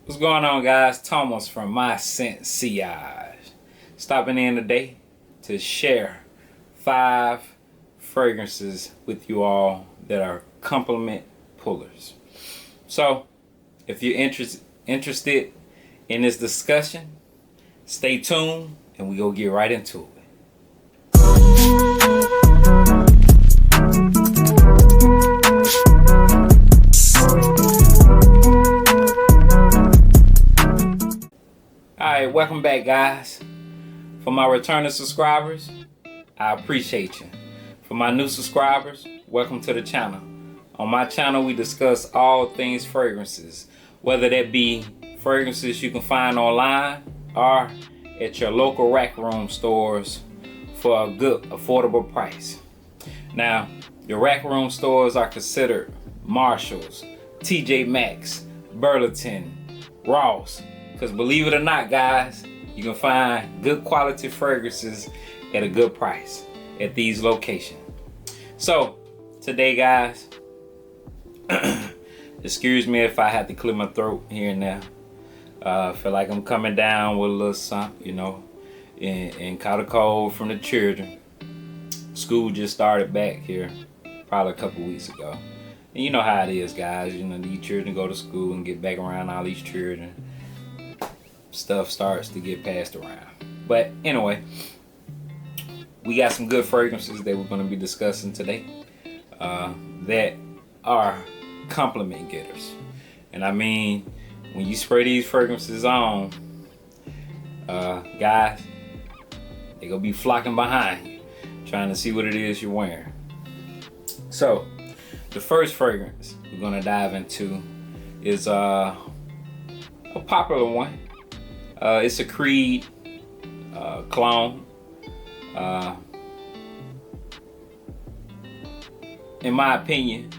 What's going on, guys? Thomas from My Scent Sillage. Stopping in today to share 5 fragrances with you all that are compliment pullers. So, if you're interested in this discussion, stay tuned and we go get right into it. Alright, welcome back, guys. For my returning subscribers, I appreciate you. For my new subscribers, welcome to the channel. On my channel, we discuss all things fragrances, whether that be fragrances you can find online or at your local rack room stores for a good, affordable price. Now, your rack room stores are considered Marshalls, TJ Maxx, Burlington, Ross. Because believe it or not, guys, you can find good quality fragrances at a good price at these locations. So, today, guys, excuse me if I have to clear my throat here and there. I feel like I'm coming down with a little something, and caught a cold from the children. School just started back here probably a couple weeks ago. And you know how it is, guys. These children go to school and get back around all these children. Stuff starts to get passed around. But anyway, we got some good fragrances that we're going to be discussing today that are compliment getters. And I mean, when you spray these fragrances on, guys, they're going to be flocking behind you, trying to see what it is you're wearing. So, the first fragrance we're going to dive into is a popular one. It's a Creed cologne. In my opinion,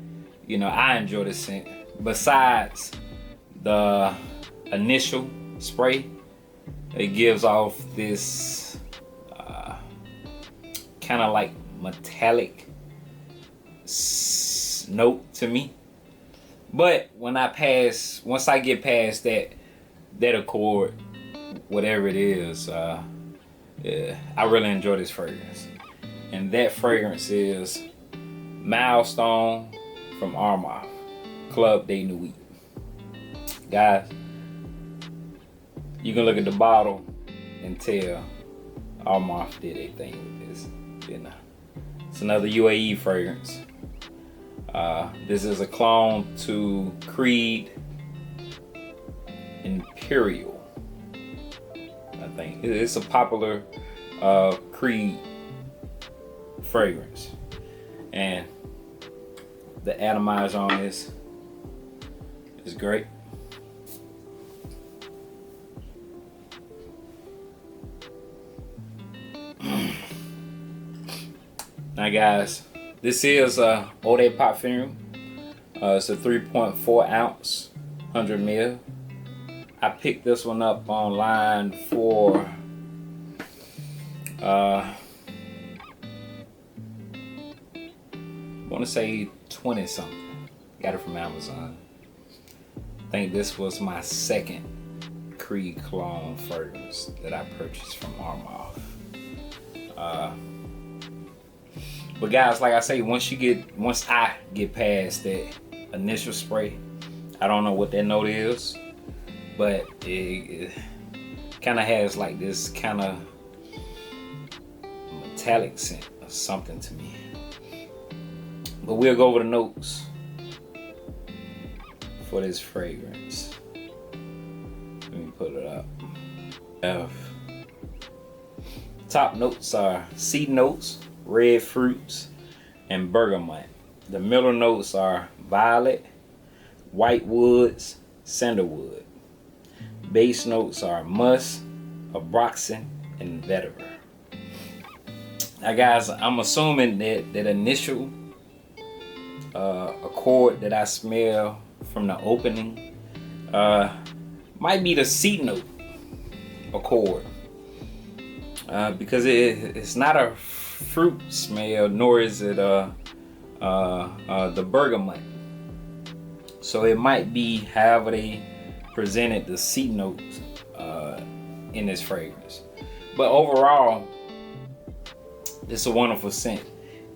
I enjoy this scent. Besides the initial spray, it gives off this kind of like metallic note to me. But once I get past that accord, whatever it is, I really enjoy this fragrance. And that fragrance is Milestone from Armaf, Club de Nuit. Guys, you can look at the bottle and tell Armaf did a thing with this. It's another UAE fragrance. This is a clone to Creed Imperial. I think it's a popular Creed fragrance, and the atomizer on this is great. Now, guys, this is Eau de Parfum. It's a 3.4 ounce, 100 ml. I picked this one up online for I want to say 20 something. Got it from Amazon. I think this was my second Creed cologne fragrance that I purchased from Armaf. But guys, like I say, once I get past that initial spray, I don't know what that note is, but it kind of has like this kind of metallic scent or something to me. But we'll go over the notes for this fragrance. Let me put it up. Top notes are seed notes, red fruits, and bergamot. The middle notes are violet, white woods, sandalwood. Base notes are musk, abroxin, and vetiver. Now, guys, I'm assuming that initial accord that I smell from the opening might be the C note accord, because it's not a fruit smell, nor is it the bergamot. So it might be however they presented the C notes in this fragrance. But overall, it's a wonderful scent,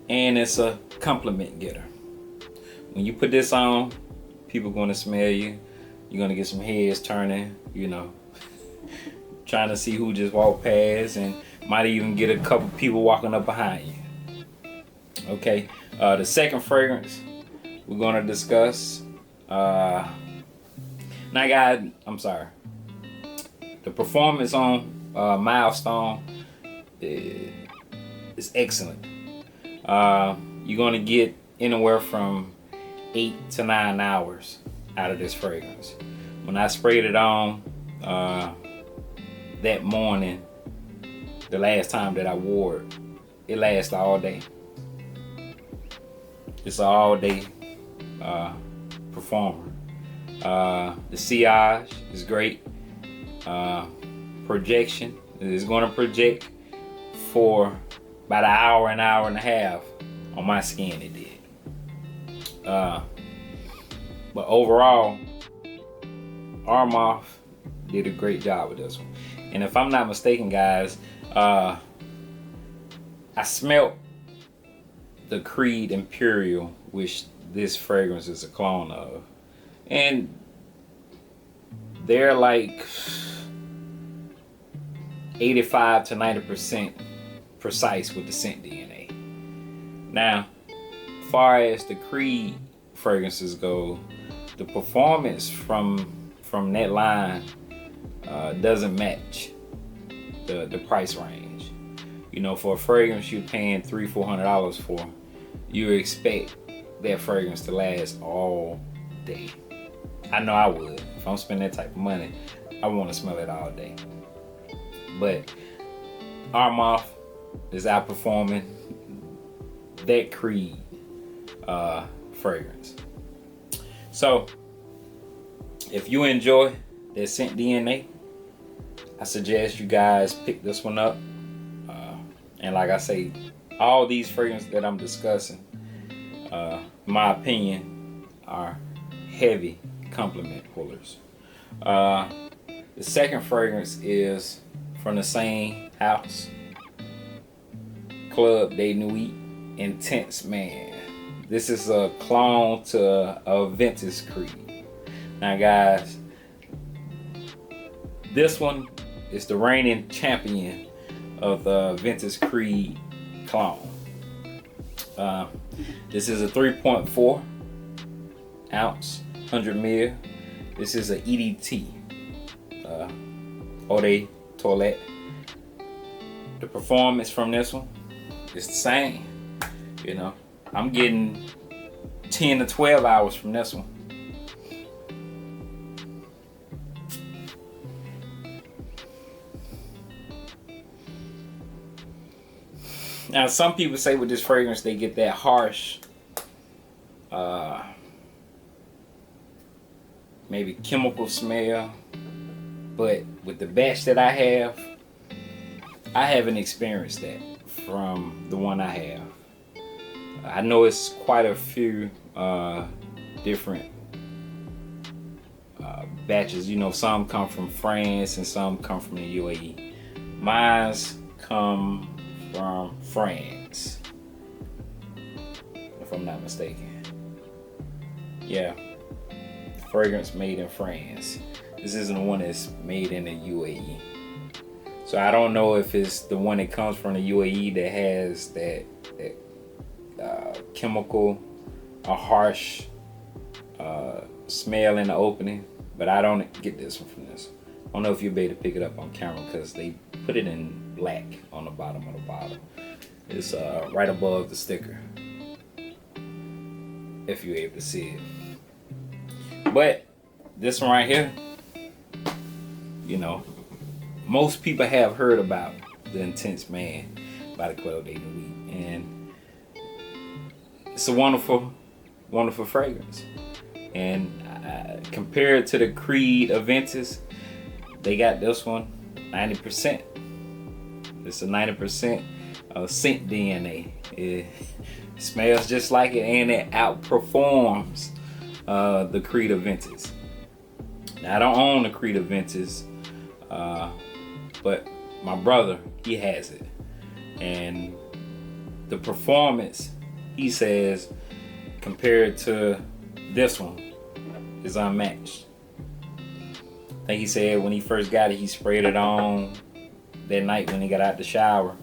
and it's a compliment getter. When you put this on, people are gonna smell you. You're gonna get some heads turning, trying to see who just walked past, and might even get a couple people walking up behind you. Okay, the second fragrance we're gonna discuss. The performance on Milestone is excellent. You're gonna get anywhere from 8 to 9 hours out of this fragrance. When I sprayed it on that morning, the last time that I wore it, it lasts all day. It's an all day performer. The sillage is great. Projection is going to project for about an hour and a half on my skin. It did. But overall, Armaf did a great job with this one. And if I'm not mistaken, guys, I smelt the Creed Imperial, which this fragrance is a clone of. And they're like 85 to 90% precise with the scent DNA. Now, as far as the Creed fragrances go, the performance from that line doesn't match the price range. For a fragrance you're paying $300-400 for, you expect that fragrance to last all day. I know I would. If I'm spending that type of money, I want to smell it all day. But Armaf is outperforming that Creed fragrance. So if you enjoy that scent DNA, I suggest you guys pick this one up. And like I say, all these fragrances that I'm discussing, in my opinion, are heavy compliment pullers. The second fragrance is from the same house, Club de Nuit Intense Man. This is a clone to a Ventus Creed. Now guys, this one is the reigning champion of the Ventus Creed clone. This is a 3.4 ounce, 100 ml. This is a EDT, Eau de Toilette. The performance from this one is the same. I'm getting 10 to 12 hours from this one. Now, some people say with this fragrance they get that harsh, maybe chemical smell, but with the batch that I haven't experienced that from the one I have. I know it's quite a few different batches. Some come from France and some come from the UAE. Mine's come from France, if I'm not mistaken. Yeah, fragrance made in France. This isn't the one that's made in the UAE. So I don't know if it's the one that comes from the UAE that has that chemical, a harsh smell in the opening, but I don't get this one from this. I don't know if you'll be able to pick it up on camera because they put it in black on the bottom of the bottle. It's right above the sticker, if you're able to see it. But this one right here, most people have heard about the Intense Man by the Club de Nuit, and it's a wonderful, wonderful fragrance. And compared to the Creed Aventus, they got this one 90%. It's a 90% scent DNA. It smells just like it, and it outperforms the Creed Aventus. Now, I don't own the Creed Aventus, but my brother, he has it. And the performance, he says, compared to this one, is unmatched. I think he said when he first got it, he sprayed it on that night when he got out the shower.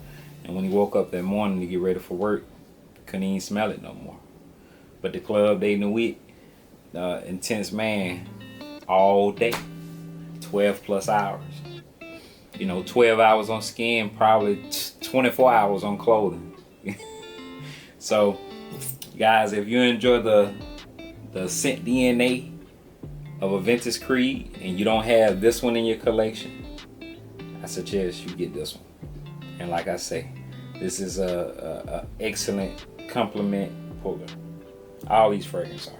And when he woke up that morning to get ready for work, couldn't even smell it no more. But the club day in the week, Intense Man, all day, 12 plus hours. 12 hours on skin, probably 24 hours on clothing. So, guys, if you enjoy the scent DNA of Aventus Creed and you don't have this one in your collection, I suggest you get this one. And like I say, this is a excellent compliment puller. All these fragrances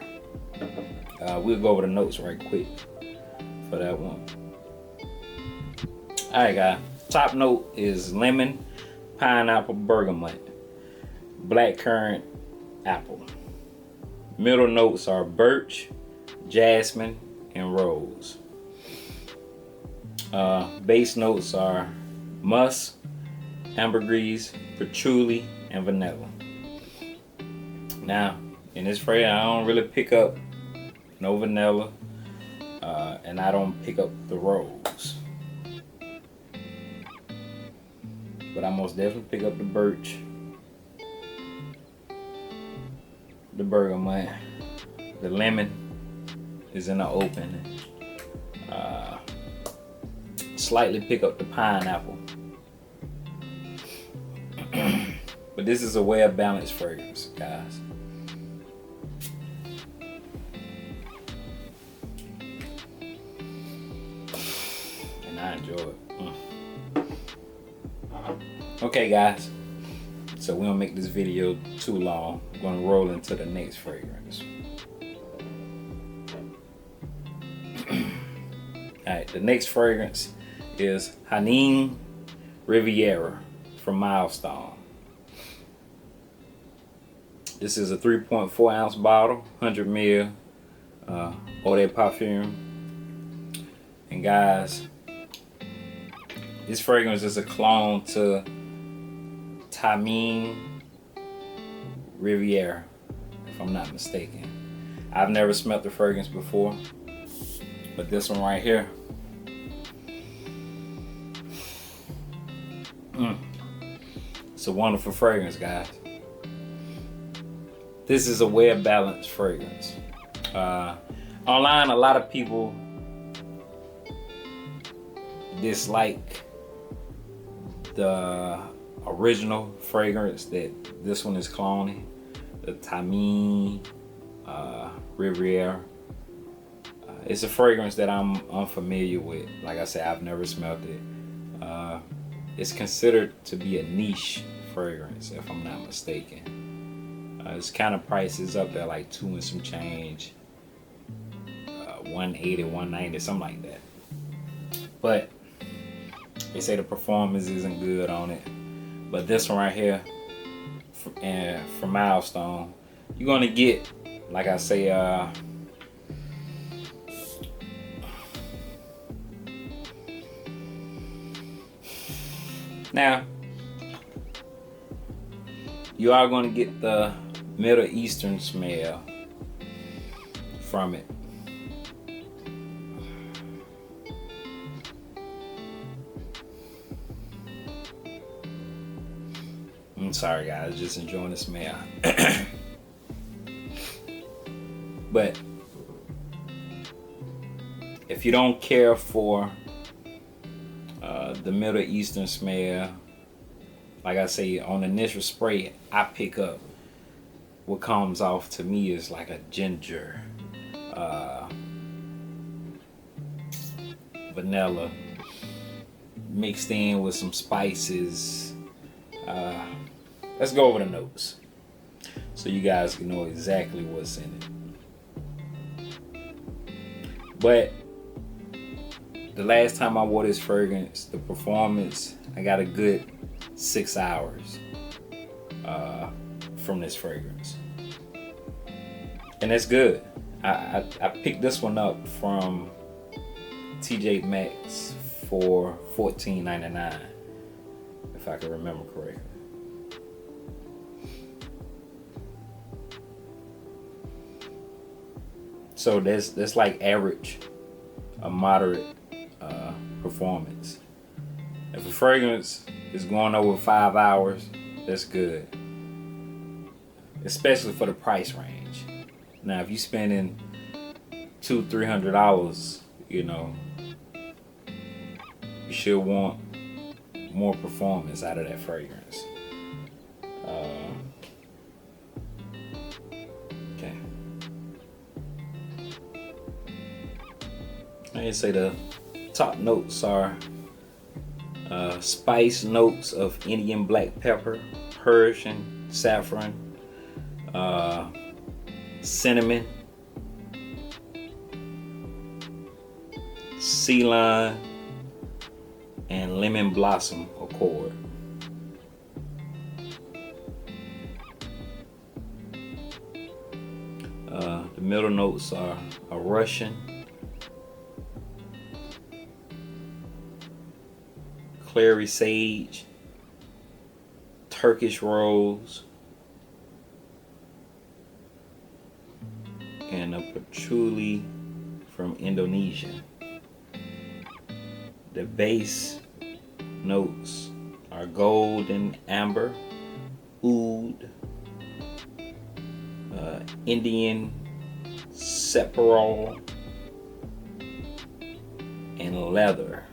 are. We'll go over the notes right quick for that one. Alright, guys. Top note is lemon, pineapple, bergamot, blackcurrant, apple. Middle notes are birch, jasmine, and rose. Base notes are musk, ambergris, patchouli, and vanilla. Now, in this fragrance, I don't really pick up no vanilla, and I don't pick up the rose. But I most definitely pick up the birch, the bergamot, the lemon is in the open. Slightly pick up the pineapple. But this is a well-balanced fragrance, guys. And I enjoy it. Okay, guys. So we don't make this video too long. We're gonna roll into the next fragrance. Alright, the next fragrance is Hanin Riviera from Milestone. This is a 3.4 ounce bottle, 100 ml Eau de Parfum. And guys, this fragrance is a clone to Hanin Riviera, if I'm not mistaken. I've never smelled the fragrance before, but this one right here, it's a wonderful fragrance, guys. This is a well-balanced fragrance. Online, a lot of people dislike the original fragrance that this one is cloning, the Hanin Riviera. It's a fragrance that I'm unfamiliar with. Like I said, I've never smelled it. It's considered to be a niche fragrance, if I'm not mistaken. Its kind of price is up there like $2 and some change, $180, $190, something like that. But they say the performance isn't good on it. But this one right here, from Milestone, you're gonna get, like I say, now you are gonna get the Middle Eastern smell from it. I'm sorry, guys, just enjoying the smell. But if you don't care for the Middle Eastern smell, like I say, on the initial spray, I pick up what comes off to me is like a ginger, vanilla mixed in with some spices. Let's go over the notes so you guys can know exactly what's in it. But the last time I wore this fragrance, the performance, I got a good 6 hours from this fragrance. And that's good. I picked this one up from TJ Maxx for $14.99, if I can remember correctly. So that's like average, a moderate performance. If a fragrance is going over 5 hours, that's good, especially for the price range. Now, if you're spending $200-$300, you know, you should want more performance out of that fragrance. Okay. I say the top notes are spice notes of Indian black pepper, Persian saffron, cinnamon, sea lime, and lemon blossom accord. The middle notes are a Russian, clary sage, Turkish rose, and a patchouli from Indonesia. The base notes are golden amber, oud, Indian sepulchral, and leather.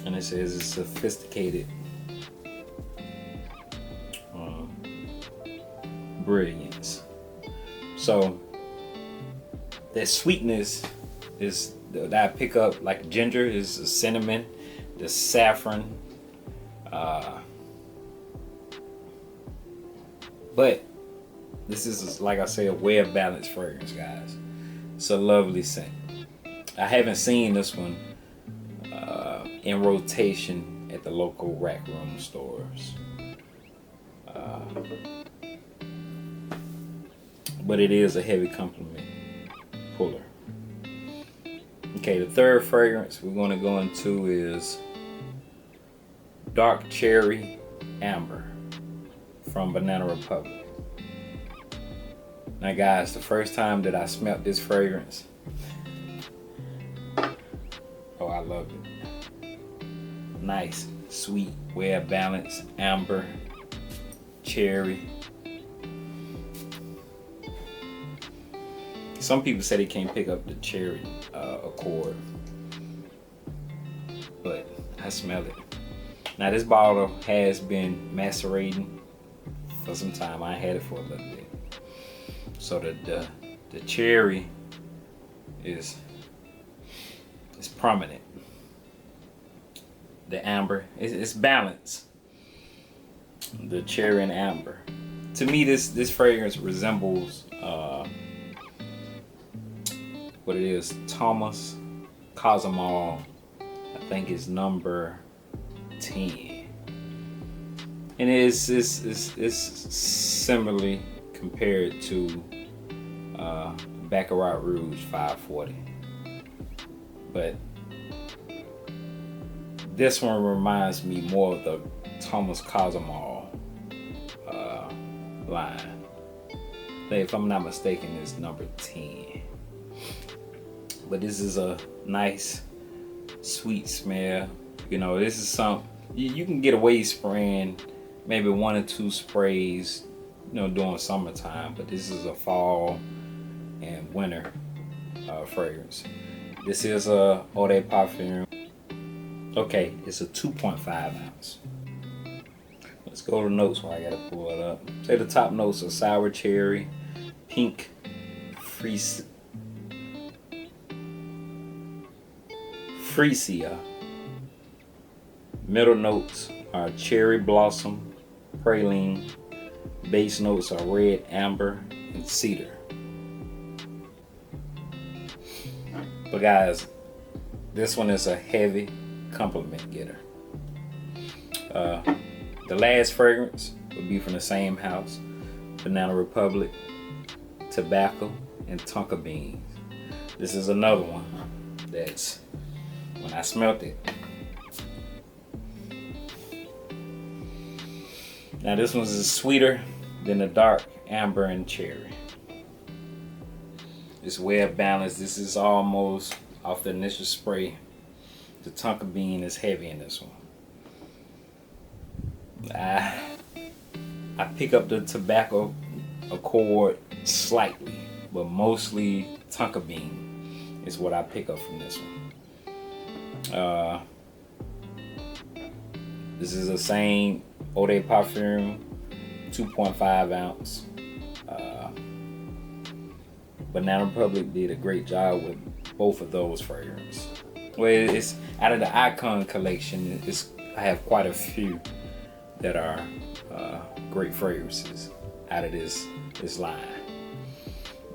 And it says it's sophisticated brilliance. So that sweetness is that I pick up, like ginger is the cinnamon, the saffron, but this is, like I say, a well-balanced fragrance, guys. It's a lovely scent. I haven't seen this one in rotation at the local Rack Room stores, but it is a heavy compliment puller. Okay, the third fragrance we're going to go into is Dark Cherry Amber from Banana Republic. Now guys, the first time that I smelled this fragrance, oh, I love it. Nice, sweet, well balanced amber, cherry. Some people say they can't pick up the cherry accord, but I smell it. Now this bottle has been macerating for some time. I had it for a little bit, so the cherry is prominent. The amber it's balanced. The cherry and amber. To me, this fragrance resembles what it is, Thomas Cosmol. I think it's number 10, and it's similarly compared to Baccarat Rouge 540, but this one reminds me more of the Thomas Cosmol line. If I'm not mistaken, it's number 10. But this is a nice, sweet smell. You know, this is something you can get away spraying maybe 1 or 2 sprays, you know, during summertime. But this is a fall and winter fragrance. This is a Eau de Parfum. Okay, it's a 2.5 ounce. Let's go to the notes while I gotta pull it up. Say the top notes are sour cherry, pink freesia. Middle notes are cherry blossom, praline. Base notes are red amber and cedar. But guys, this one is a heavy compliment getter. The last fragrance would be from the same house, Banana Republic, Tobacco and tonka beans. This is another one that's, when I smelt it. Now this one's is sweeter than the dark amber and cherry. It's well balanced. This is almost off the initial spray. The tonka bean is heavy in this one. I pick up the tobacco accord slightly, but mostly tonka bean is what I pick up from this one. This is the same Eau de Parfum 2.5 ounce. Banana Republic did a great job with both of those fragrances. Well, it's out of the Icon collection. I have quite a few that are great fragrances out of this line.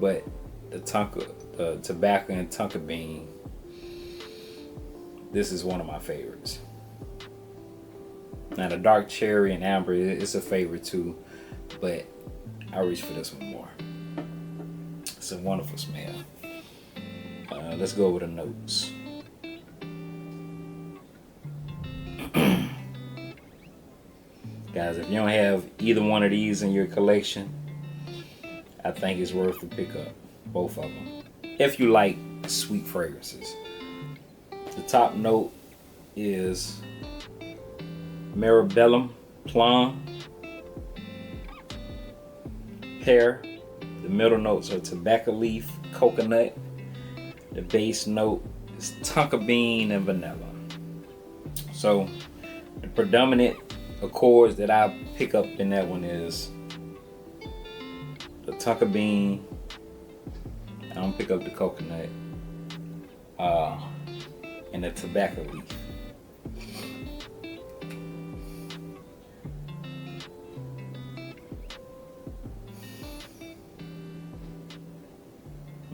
But the tobacco and tonka bean, this is one of my favorites. Now the dark cherry and amber is a favorite too, but I reach for this one more. It's a wonderful smell. Let's go over the notes. Guys, if you don't have either one of these in your collection, I think it's worth to pick up both of them if you like sweet fragrances. The top note is Marabellum Plum, pear. The middle notes are tobacco leaf, coconut. The base note is tonka bean and vanilla. So the predominant accords that I pick up in that one is the tonka bean. I don't pick up the coconut and the tobacco leaf.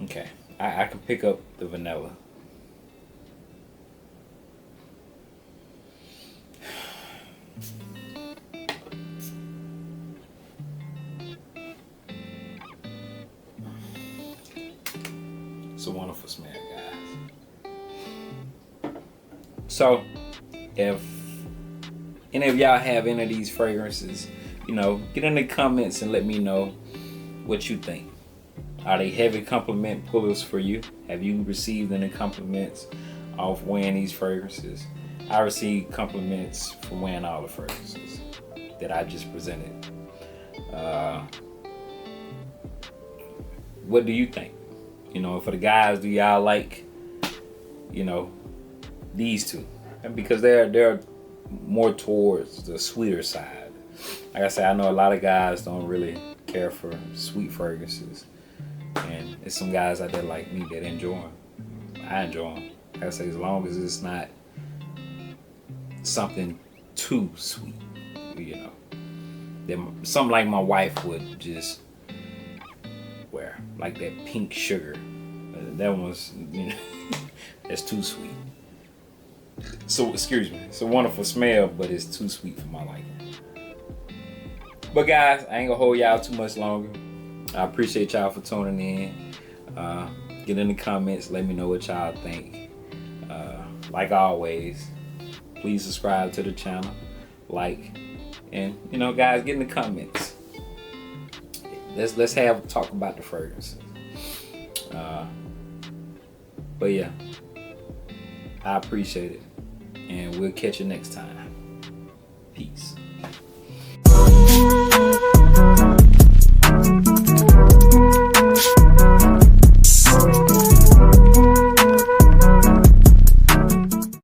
Okay, I can pick up the vanilla. It's a wonderful smell, guys. So, if any of y'all have any of these fragrances, get in the comments and let me know what you think. Are they heavy compliment pullers for you? Have you received any compliments off wearing these fragrances? I received compliments from wearing all the fragrances that I just presented. What do you think? For the guys, do y'all like, these two? And because they're more towards the sweeter side. Like I said, I know a lot of guys don't really care for sweet fragrances. And there's some guys out there like me that enjoy them. I enjoy them. Like I say, as long as it's not something too sweet, something like my wife would just wear, like that pink sugar. That one's, that's too sweet. So, excuse me, it's a wonderful smell, but it's too sweet for my liking. But guys, I ain't gonna hold y'all too much longer. I appreciate y'all for tuning in. Get in the comments, let me know what y'all think. Like always, please subscribe to the channel, like, and guys, get in the comments. Let's have a talk about the fragrances. But yeah, I appreciate it, and we'll catch you next time. Peace.